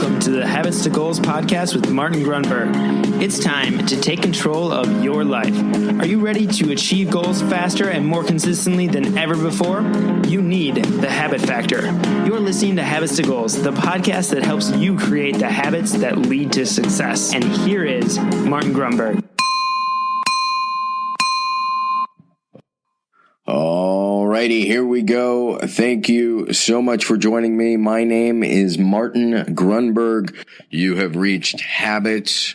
welcome to the Habits to Goals podcast with Martin Grunberg. It's time to take control of your life. Are you ready to achieve goals faster and more consistently than ever before? You need the Habit Factor. You're listening to Habits to Goals, the podcast that helps you create the habits that lead to success. And here is Martin Grunberg. Alrighty, here we go. Thank you so much for joining me. My name is Martin Grunberg. You have reached Habits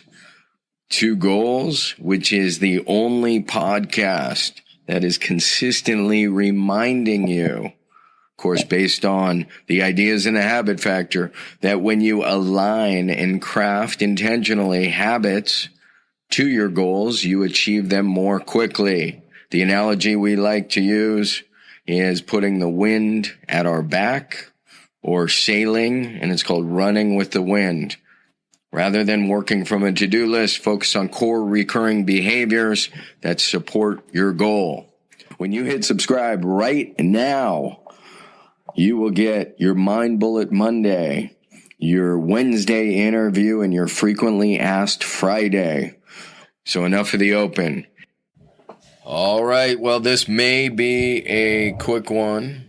to Goals, which is the only podcast that is consistently reminding you, of course, based on the ideas in the Habit Factor, that when you align and craft intentionally habits to your goals, you achieve them more quickly. The analogy we like to use is putting the wind at our back or sailing, and it's called running with the wind. Rather than working from a to-do list, focus on core recurring behaviors that support your goal. When you hit subscribe right now, you will get your Mind Bullet Monday, your Wednesday interview, and your Frequently Asked Friday. So enough of the open. All right, well, this may be a quick one.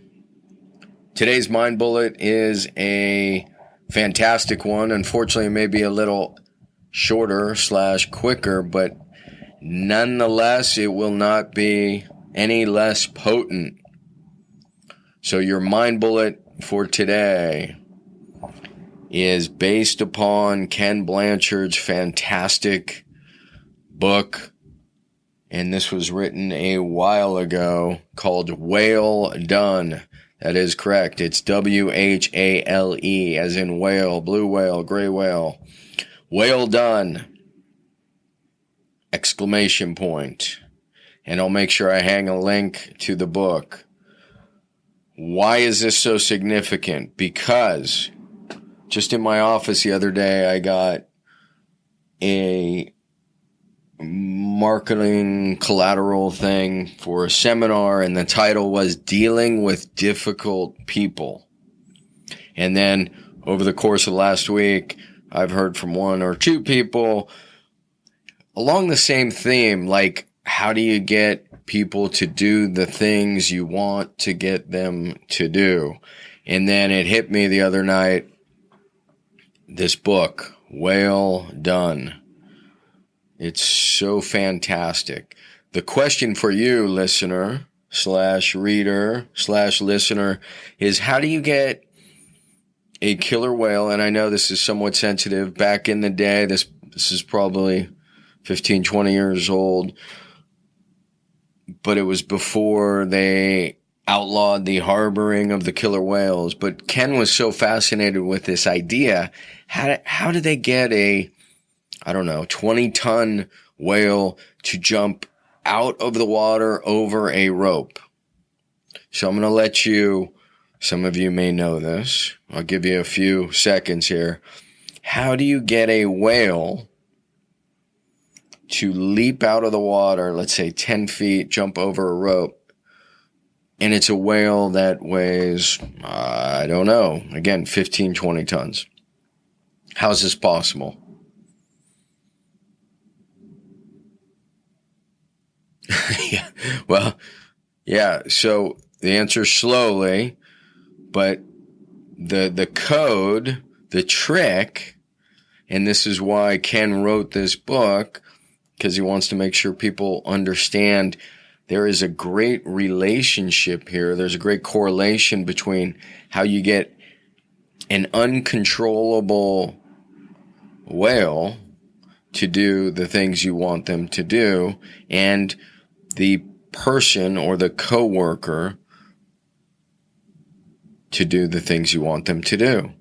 Today's Mind Bullet is a fantastic one. Unfortunately, it may be a little shorter / quicker, but nonetheless, it will not be any less potent. So your Mind Bullet for today is based upon Ken Blanchard's fantastic book, and this was written a while ago, called Whale Done. That is correct. It's W-H-A-L-E, as in whale, blue whale, gray whale. Whale Done! Exclamation point. And I'll make sure I hang a link to the book. Why is this so significant? Because just in my office the other day, I got a marketing collateral thing for a seminar, and the title was Dealing with Difficult People. And then over the course of last week, I've heard from one or two people along the same theme, like, how do you get people to do the things you want to get them to do? And then it hit me the other night, this book, Whale Done. It's so fantastic. The question for you, listener / reader / listener, is how do you get a killer whale? And I know this is somewhat sensitive. Back in the day, this is probably 15, 20 years old, but it was before they outlawed the harboring of the killer whales. But Ken was so fascinated with this idea. How did they get a 20-ton whale to jump out of the water over a rope? So I'm going to let you, some of you may know this. I'll give you a few seconds here. How do you get a whale to leap out of the water, let's say 10 feet, jump over a rope? And it's a whale that weighs, I don't know, again, 15, 20 tons. How is this possible? So the answer is slowly, but the code, the trick, and this is why Ken wrote this book, because he wants to make sure people understand there is a great relationship here. There's a great correlation between how you get an uncontrollable whale to do the things you want them to do, and the person or the coworker to do the things you want them to do.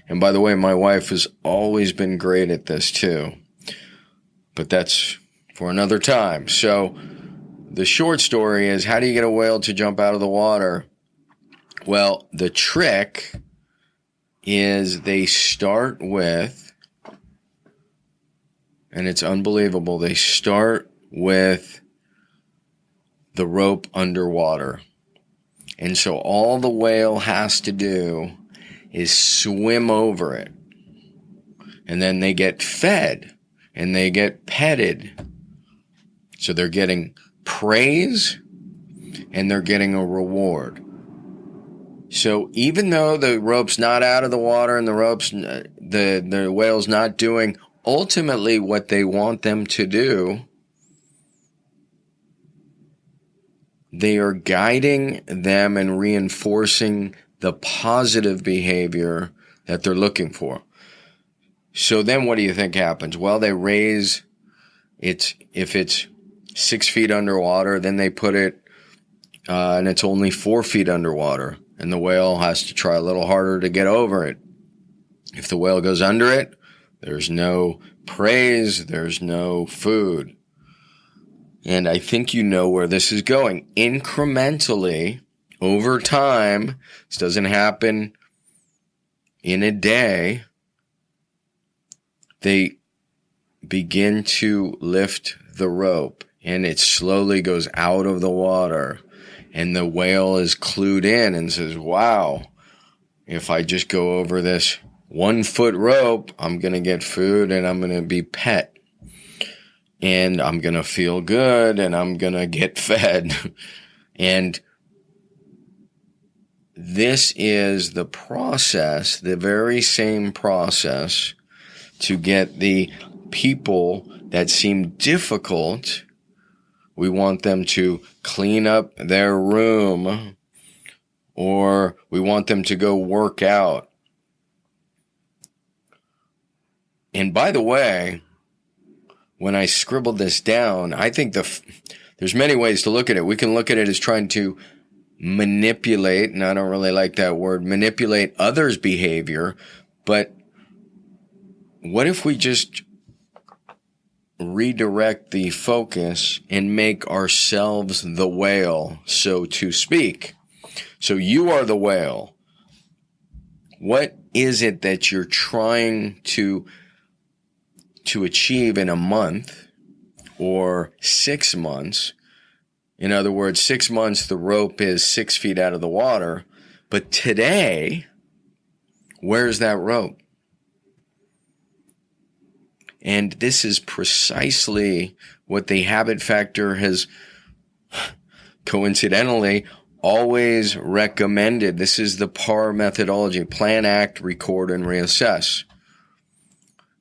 And by the way, my wife has always been great at this too, but that's for another time. So the short story is, how do you get a whale to jump out of the water? Well, the trick is they start with, and it's unbelievable, they start with the rope underwater. And so all the whale has to do is swim over it. and then they get fed and they get petted. So they're getting praise and they're getting a reward. So even though the rope's not out of the water and the whale's not doing ultimately what they want them to do, they are guiding them and reinforcing the positive behavior that they're looking for. So then what do you think happens? Well, they raise it. If it's 6 feet underwater, then they put it, and it's only 4 feet underwater. And the whale has to try a little harder to get over it. If the whale goes under it, there's no praise, there's no food. And I think you know where this is going. Incrementally, over time, this doesn't happen in a day, they begin to lift the rope and it slowly goes out of the water. And the whale is clued in and says, wow, if I just go over this 1 foot rope, I'm going to get food and I'm going to be pet. And I'm going to feel good and I'm going to get fed. And this is the process, the very same process to get the people that seem difficult. We want them to clean up their room, or we want them to go work out. And by the way, when I scribbled this down, I think there's many ways to look at it. We can look at it as trying to manipulate, and I don't really like that word, manipulate others' behavior. But what if we just redirect the focus and make ourselves the whale, so to speak? So you are the whale. What is it that you're trying to achieve in a month or 6 months? In other words, 6 months, the rope is 6 feet out of the water. But today, where's that rope? And this is precisely what the habit factor has coincidentally always recommended. This is the PAR methodology: plan, act, record, and reassess.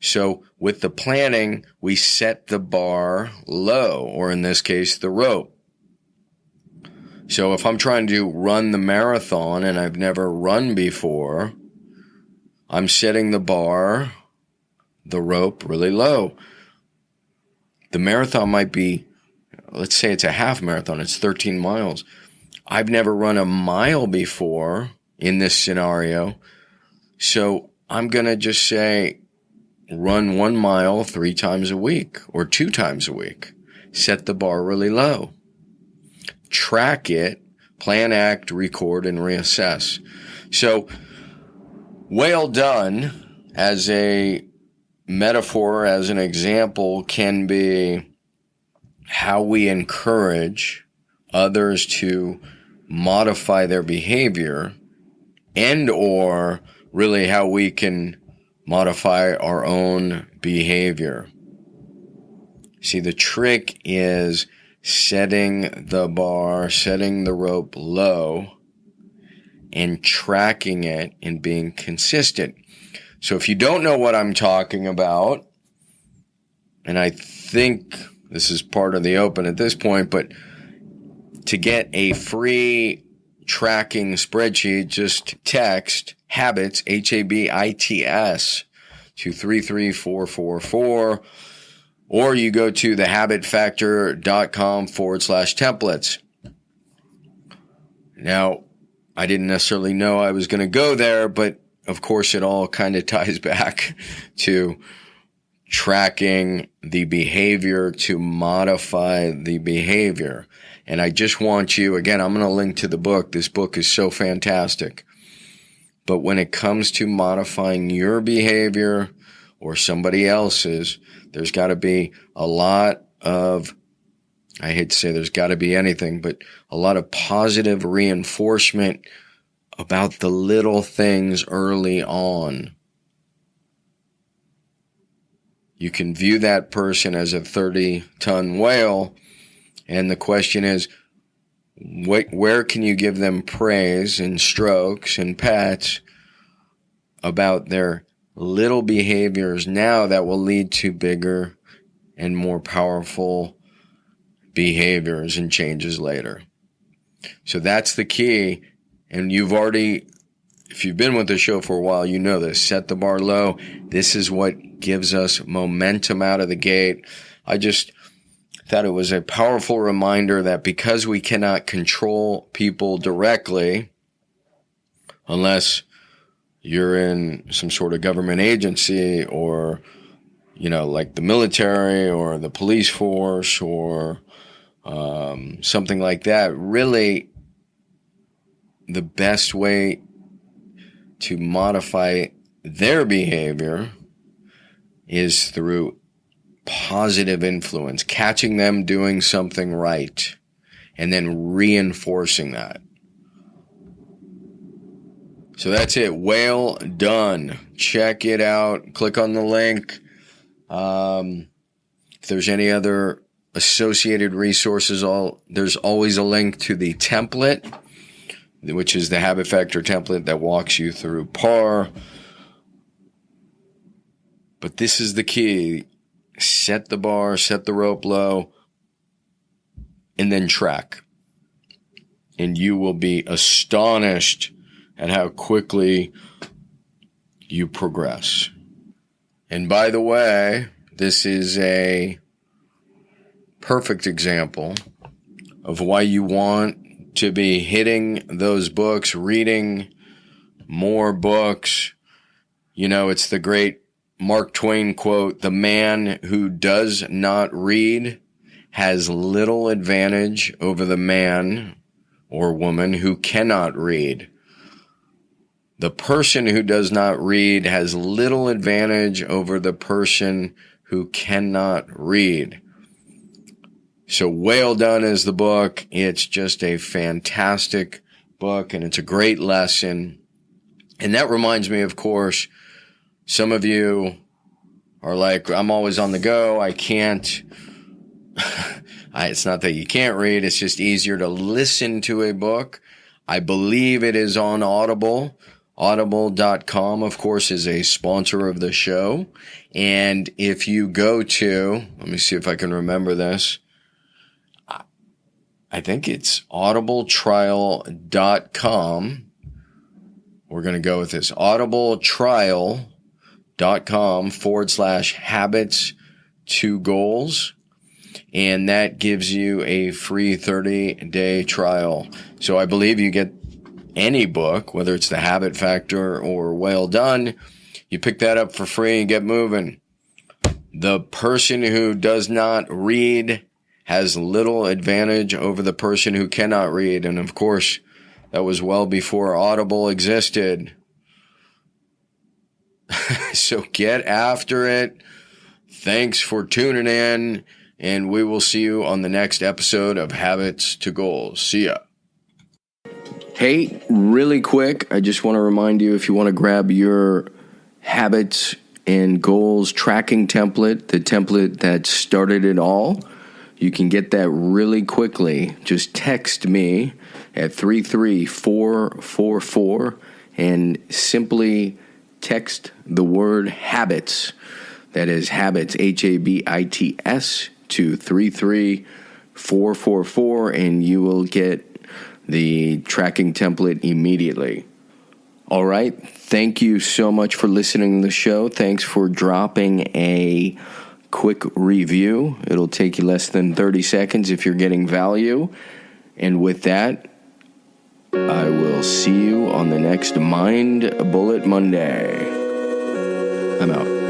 So with the planning, we set the bar low, or in this case, the rope. So if I'm trying to run the marathon and I've never run before, I'm setting the bar, the rope, really low. The marathon might be, let's say it's a half marathon, it's 13 miles. I've never run a mile before in this scenario. So I'm going to just say, run 1 mile 3 times a week or 2 times a week. Set the bar really low. Track it, plan, act, record, and reassess. So whale done as a metaphor, as an example, can be how we encourage others to modify their behavior, and or really how we can modify our own behavior. See, the trick is setting the bar, setting the rope low, and tracking it and being consistent. So if you don't know what I'm talking about, and I think this is part of the open at this point, but to get a free tracking spreadsheet, just text habits, HABITS, to 33444, or you go to thehabitfactor.com/templates. Now, I didn't necessarily know I was going to go there, but of course it all kind of ties back to tracking the behavior to modify the behavior. And I just want you, again, I'm going to link to the book. This book is so fantastic. But when it comes to modifying your behavior or somebody else's, there's got to be a lot of, I hate to say there's got to be anything, but a lot of positive reinforcement about the little things early on. You can view that person as a 30-ton whale, and the question is, where can you give them praise and strokes and pats about their little behaviors now that will lead to bigger and more powerful behaviors and changes later? So that's the key. And if you've been with the show for a while, you know this. Set the bar low. This is what gives us momentum out of the gate. I just thought it was a powerful reminder that because we cannot control people directly, unless you're in some sort of government agency or, like the military or the police force or something like that, really the best way to modify their behavior is through positive influence, catching them doing something right, and then reinforcing that. So that's it. Whale done. Check it out. Click on the link. If there's any other associated resources, there's always a link to the template, which is the Habit Factor template that walks you through PAR. But this is the key. Set the bar, set the rope low, and then track. And you will be astonished at how quickly you progress. And by the way, this is a perfect example of why you want to be hitting those books, reading more books. It's the great Mark Twain quote, "The man who does not read has little advantage over the man or woman who cannot read." The person who does not read has little advantage over the person who cannot read. So Whale Done is the book. It's just a fantastic book, and it's a great lesson. And that reminds me, of course, some of you are like, I'm always on the go. I can't. It's not that you can't read. It's just easier to listen to a book. I believe it is on Audible. Audible.com, of course, is a sponsor of the show. And if you go to, let me see if I can remember this. I think it's audibletrial.com. We're going to go with this. audibletrial.com/habits to goals. And that gives you a free 30-day trial. So I believe you get any book, whether it's the Habit Factor or Whale Done, you pick that up for free and get moving. The person who does not read has little advantage over the person who cannot read. And of course, that was well before Audible existed. So get after it. Thanks for tuning in, and we will see you on the next episode of Habits to Goals. See ya. Hey, really quick, I just want to remind you, if you want to grab your habits and goals tracking template, the template that started it all, you can get that really quickly. Just text me at 33444 and simply text the word habits. That is habits, HABITS, to 33444, and you will get the tracking template immediately. All right. Thank you so much for listening to the show. Thanks for dropping a quick review. It'll take you less than 30 seconds if you're getting value. And with that, I will see you on the next Mind Bullet Monday. I'm out.